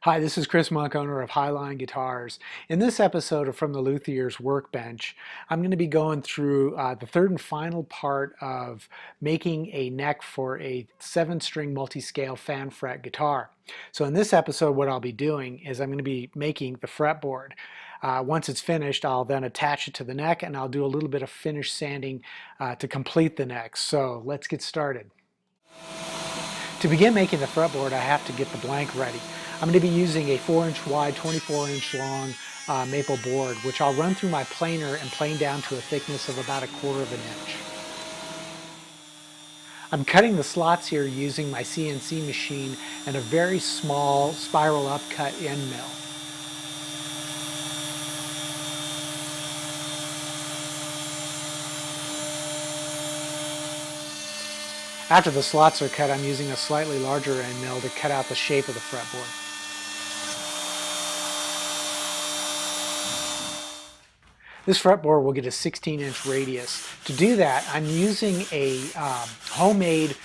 Hi, this is Chris Monk, owner of Highline Guitars. In this episode of From the Luthier's Workbench, I'm going to be going through the third and final part of making a neck for a 7-string multi-scale fan fret guitar. So in this episode, what I'll be doing is I'm going to be making the fretboard. Once it's finished, I'll then attach it to the neck and I'll do a little bit of finish sanding to complete the neck. So let's get started. To begin making the fretboard, I have to get the blank ready. I'm going to be using a 4-inch wide, 24-inch long maple board, which I'll run through my planer and plane down to a thickness of about 1/4 inch. I'm cutting the slots here using my CNC machine and a very small spiral upcut end mill. After the slots are cut, I'm using a slightly larger end mill to cut out the shape of the fretboard. This fretboard will get a 16-inch radius. To do that, I'm using a homemade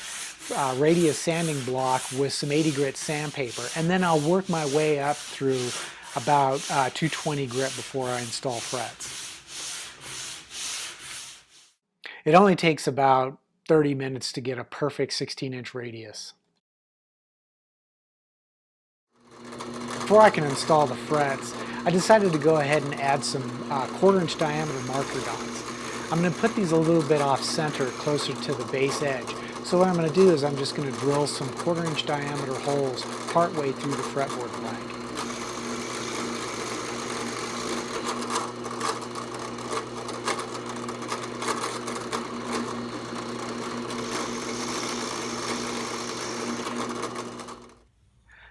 radius sanding block with some 80 grit sandpaper, and then I'll work my way up through about 220 grit before I install frets. It only takes about 30 minutes to get a perfect 16-inch radius. Before I can install the frets, I decided to go ahead and add some 1/4-inch diameter marker dots. I'm going to put these a little bit off center, closer to the base edge. So what I'm going to do is I'm just going to drill some 1/4-inch diameter holes partway through the fretboard blank.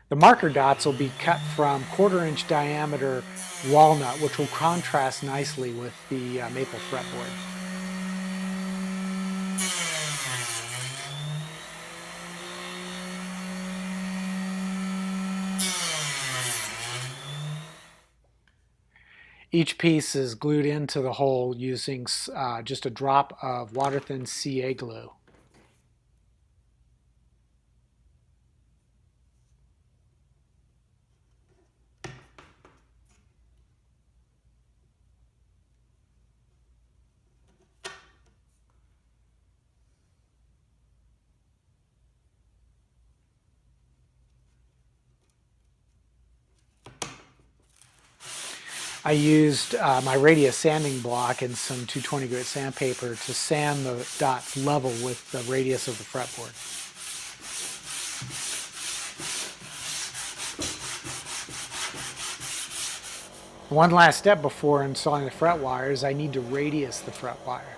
The marker dots will be cut from 1/4-inch diameter walnut, which will contrast nicely with the maple fretboard. Each piece is glued into the hole using just a drop of water-thin CA glue. I used my radius sanding block and some 220 grit sandpaper to sand the dots level with the radius of the fretboard. One last step before installing the fret wire is I need to radius the fret wire.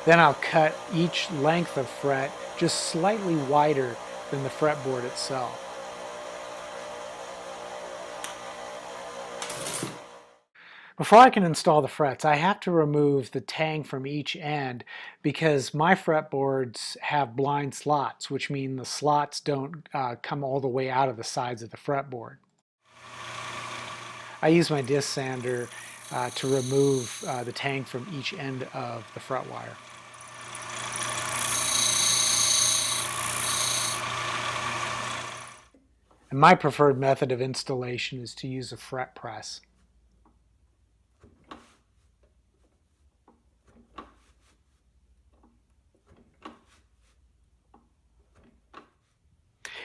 Then I'll cut each length of fret just slightly wider than the fretboard itself. Before I can install the frets, I have to remove the tang from each end because my fretboards have blind slots, which mean the slots don't come all the way out of the sides of the fretboard. I use my disc sander to remove the tang from each end of the fret wire. And my preferred method of installation is to use a fret press.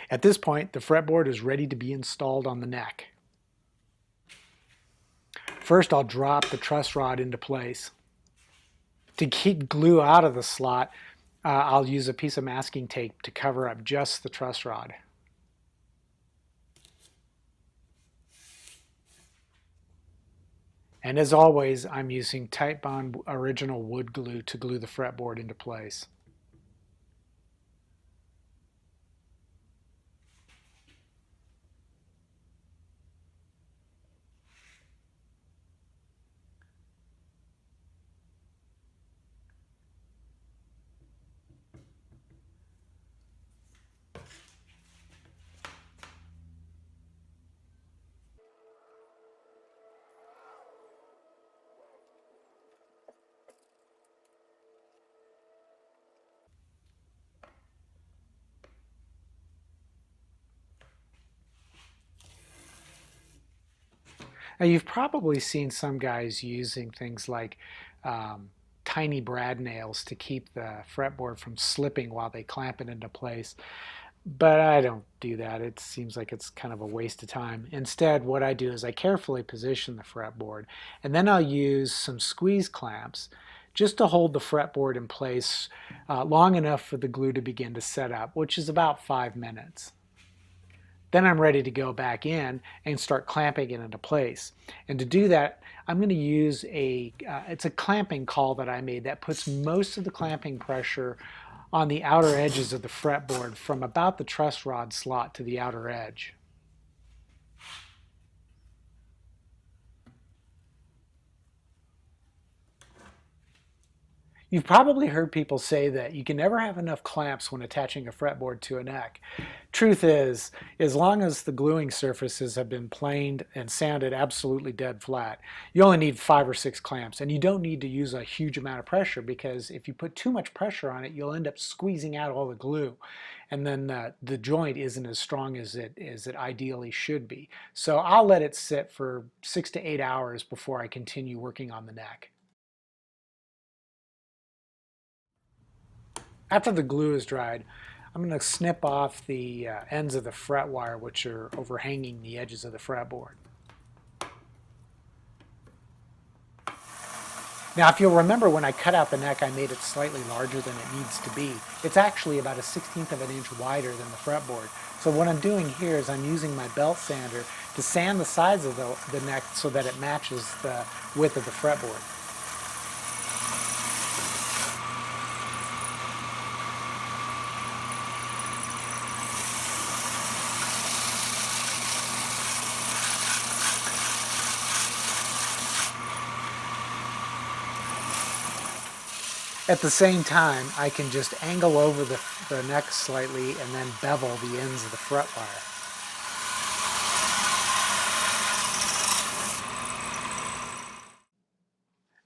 At this point, the fretboard is ready to be installed on the neck. First, I'll drop the truss rod into place. To keep glue out of the slot, I'll use a piece of masking tape to cover up just the truss rod. And as always, I'm using Titebond original wood glue to glue the fretboard into place. Now, you've probably seen some guys using things like um, tiny brad nails to keep the fretboard from slipping while they clamp it into place. But I don't do that. It seems like it's kind of a waste of time. Instead, what I do is I carefully position the fretboard, and then I'll use some squeeze clamps just to hold the fretboard in place long enough for the glue to begin to set up, which is about 5 minutes. Then I'm ready to go back in and start clamping it into place. And to do that, I'm going to use it's a clamping caul that I made that puts most of the clamping pressure on the outer edges of the fretboard from about the truss rod slot to the outer edge. You've probably heard people say that you can never have enough clamps when attaching a fretboard to a neck. Truth is, as long as the gluing surfaces have been planed and sanded absolutely dead flat, you only need 5 or 6 clamps, and you don't need to use a huge amount of pressure, because if you put too much pressure on it, you'll end up squeezing out all the glue, and then the joint isn't as strong as it ideally should be. So I'll let it sit for 6 to 8 hours before I continue working on the neck. After the glue is dried, I'm going to snip off the ends of the fret wire, which are overhanging the edges of the fretboard. Now, if you'll remember, when I cut out the neck, I made it slightly larger than it needs to be. It's actually about 1/16 of an inch wider than the fretboard. So what I'm doing here is I'm using my belt sander to sand the sides of the neck so that it matches the width of the fretboard. At the same time, I can just angle over the neck slightly and then bevel the ends of the fret wire.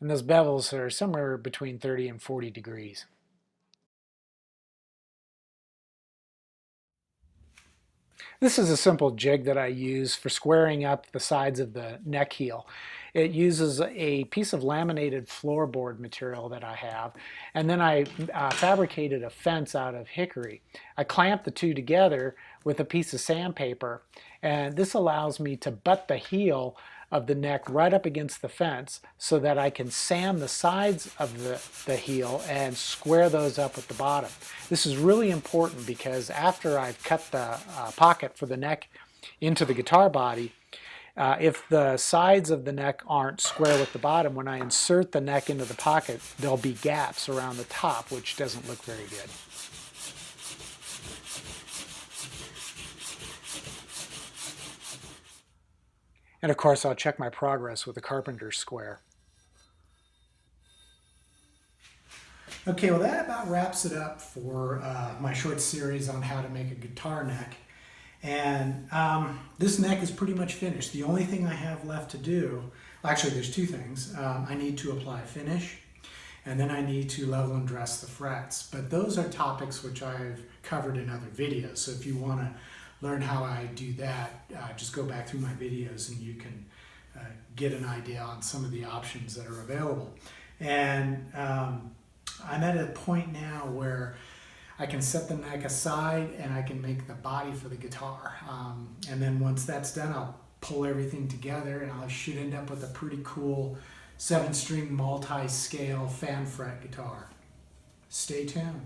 And those bevels are somewhere between 30 and 40 degrees. This is a simple jig that I use for squaring up the sides of the neck heel. It uses a piece of laminated floorboard material that I have, and then I fabricated a fence out of hickory. I clamped the two together with a piece of sandpaper, and this allows me to butt the heel of the neck right up against the fence so that I can sand the sides of the heel and square those up with the bottom. This is really important because after I've cut the pocket for the neck into the guitar body, if the sides of the neck aren't square with the bottom, when I insert the neck into the pocket, there'll be gaps around the top, which doesn't look very good. And of course, I'll check my progress with a carpenter's square. Okay, well that about wraps it up for my short series on how to make a guitar neck. And this neck is pretty much finished. The only thing I have left to do, actually there's two things. I need to apply finish, and then I need to level and dress the frets. But those are topics which I've covered in other videos. So if you want to learn how I do that, just go back through my videos and you can get an idea on some of the options that are available. And I'm at a point now where I can set the neck aside and I can make the body for the guitar. And then once that's done, I'll pull everything together and I should end up with a pretty cool 7-string multi-scale fan fret guitar. Stay tuned.